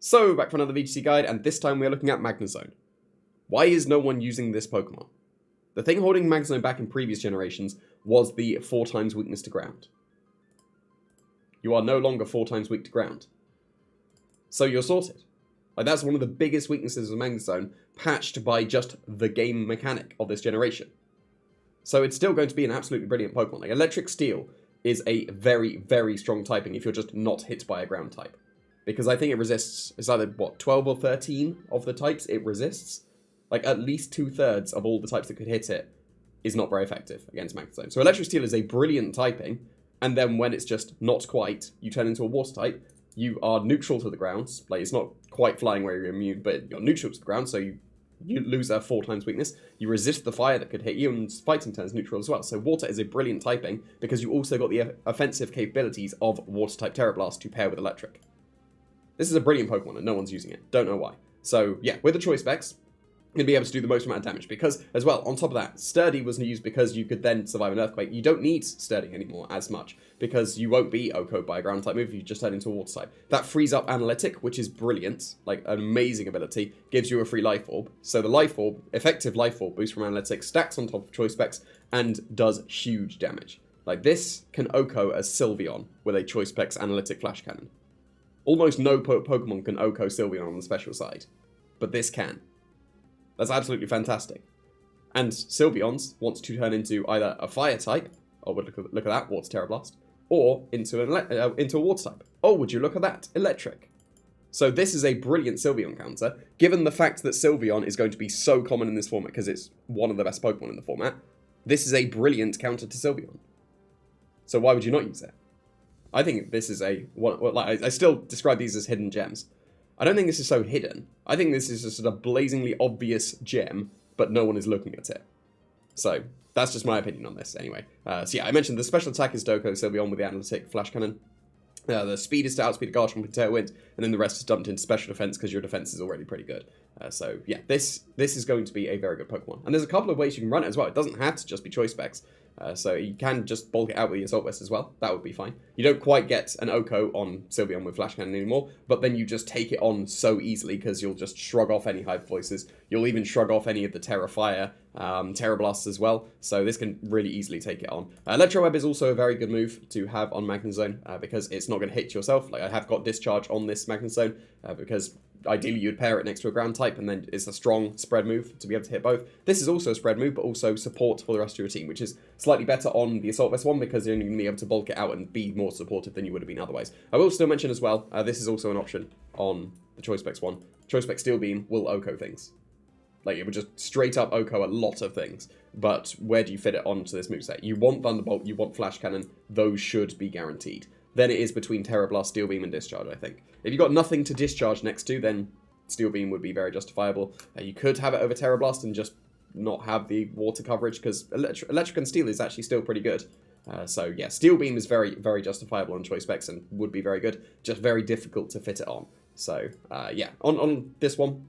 So, back for another VGC guide, and this time we're looking at Magnezone. Why is no one using this Pokemon? The thing holding Magnezone back in previous generations was the 4 times weakness to ground. You are no longer 4 times weak to ground. So you're sorted. Like, that's one of the biggest weaknesses of Magnezone, patched by just the game mechanic of this generation. So it's still going to be an absolutely brilliant Pokemon. Like, Electric Steel is a very, very strong typing if you're just not hit by a ground type. Because I think it resists, it's either, 12 or 13 of the types it resists? Like, at least 2/3 of all the types that could hit it is not very effective against Magnezone. So Electric Steel is a brilliant typing, and then when it's just not quite, you turn into a Water type, you are neutral to the ground. Like, it's not quite flying where you're immune, but you're neutral to the ground, so you lose a 4 times weakness. You resist the fire that could hit you, and fighting turns neutral as well. So Water is a brilliant typing, because you also got the offensive capabilities of Water-type Terra Blast to pair with Electric. This is a brilliant Pokemon, and no one's using it. Don't know why. So, yeah, with the choice specs, you're going to be able to do the most amount of damage. Because, as well, on top of that, Sturdy was used because you could then survive an Earthquake. You don't need Sturdy anymore as much, because you won't be OHKO'd by a Ground-type move if you just turn into a Water type. That frees up Analytic, which is brilliant, like an amazing ability, gives you a free Life Orb. So the Life Orb, effective Life Orb boost from Analytic, stacks on top of choice specs, and does huge damage. Like, this can OHKO as Sylveon with a choice specs Analytic Flash Cannon. Almost no Pokemon can OHKO Sylveon on the special side, but this can. That's absolutely fantastic. And Sylveons wants to turn into either a Fire type, oh, look at that, Water Terra Blast, or into a Water type. Oh, would you look at that, Electric. So this is a brilliant Sylveon counter, given the fact that Sylveon is going to be so common in this format because it's one of the best Pokemon in the format. This is a brilliant counter to Sylveon. So why would you not use it? I think this is I still describe these as hidden gems. I don't think this is so hidden. I think this is just a blazingly obvious gem, but no one is looking at it. So, that's just my opinion on this, anyway. So yeah, I mentioned the special attack is Doko Sylveon with the Analytic Flash Cannon. The speed is to outspeed a Garchomp with Tailwind, and then the rest is dumped into special defense because your defense is already pretty good. So yeah, this is going to be a very good Pokemon. And there's a couple of ways you can run it as well. It doesn't have to just be choice specs. So you can just bulk it out with the Assault Vest as well. That would be fine. You don't quite get an OHKO on Sylveon with Flash Cannon anymore, but then you just take it on so easily because you'll just shrug off any Hyper Voices. You'll even shrug off any of the Terra Fire, Terra Blasts as well. So this can really easily take it on. Electro Web is also a very good move to have on Magnezone because it's not going to hit yourself. Like, I have got Discharge on this Magnezone because ideally you'd pair it next to a ground type, and then it's a strong spread move to be able to hit both. This is also a spread move, but also support for the rest of your team, which is slightly better on the Assault Vest one because you're only going to be able to bulk it out and be more supportive than you would have been otherwise. I will still mention as well, this is also an option on the Choice Specs one. Choice Spec Steel Beam will OHKO things. Like, it would just straight up OHKO a lot of things. But where do you fit it onto this moveset? You want Thunderbolt, you want Flash Cannon, those should be guaranteed. Then it is between Terra Blast, Steel Beam, and Discharge, I think. If you've got nothing to discharge next to, then Steel Beam would be very justifiable. You could have it over Terra Blast and just not have the water coverage, because Electric and Steel is actually still pretty good. So yeah, Steel Beam is very, very justifiable on choice specs and would be very good, just very difficult to fit it on. So yeah, on this one,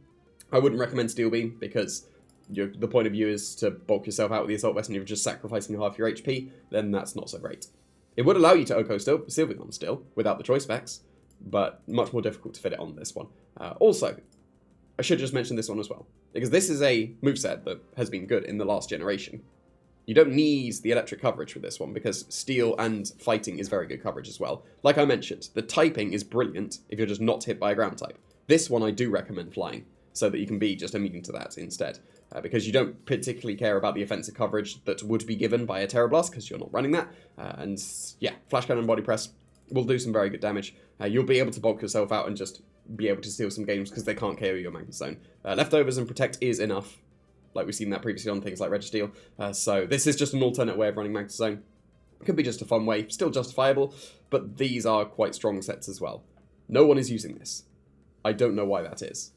I wouldn't recommend Steel Beam because the point of view is to bulk yourself out with the Assault Vest and you're just sacrificing half your HP, then that's not so great. It would allow you to OHKO Sylveon still, without the choice specs, but much more difficult to fit it on this one. Also, I should just mention this one as well, because this is a moveset that has been good in the last generation. You don't need the electric coverage with this one, because steel and fighting is very good coverage as well. Like I mentioned, the typing is brilliant if you're just not hit by a ground type. This one I do recommend flying, so that you can be just immune to that instead. Because you don't particularly care about the offensive coverage that would be given by a Terra Blast, because you're not running that. And yeah, Flash Cannon and Body Press will do some very good damage. You'll be able to bulk yourself out and just be able to steal some games because they can't KO your Magnezone. Leftovers and Protect is enough, like we've seen that previously on things like Registeel. So this is just an alternate way of running Magnezone. Could be just a fun way, still justifiable, but these are quite strong sets as well. No one is using this. I don't know why that is.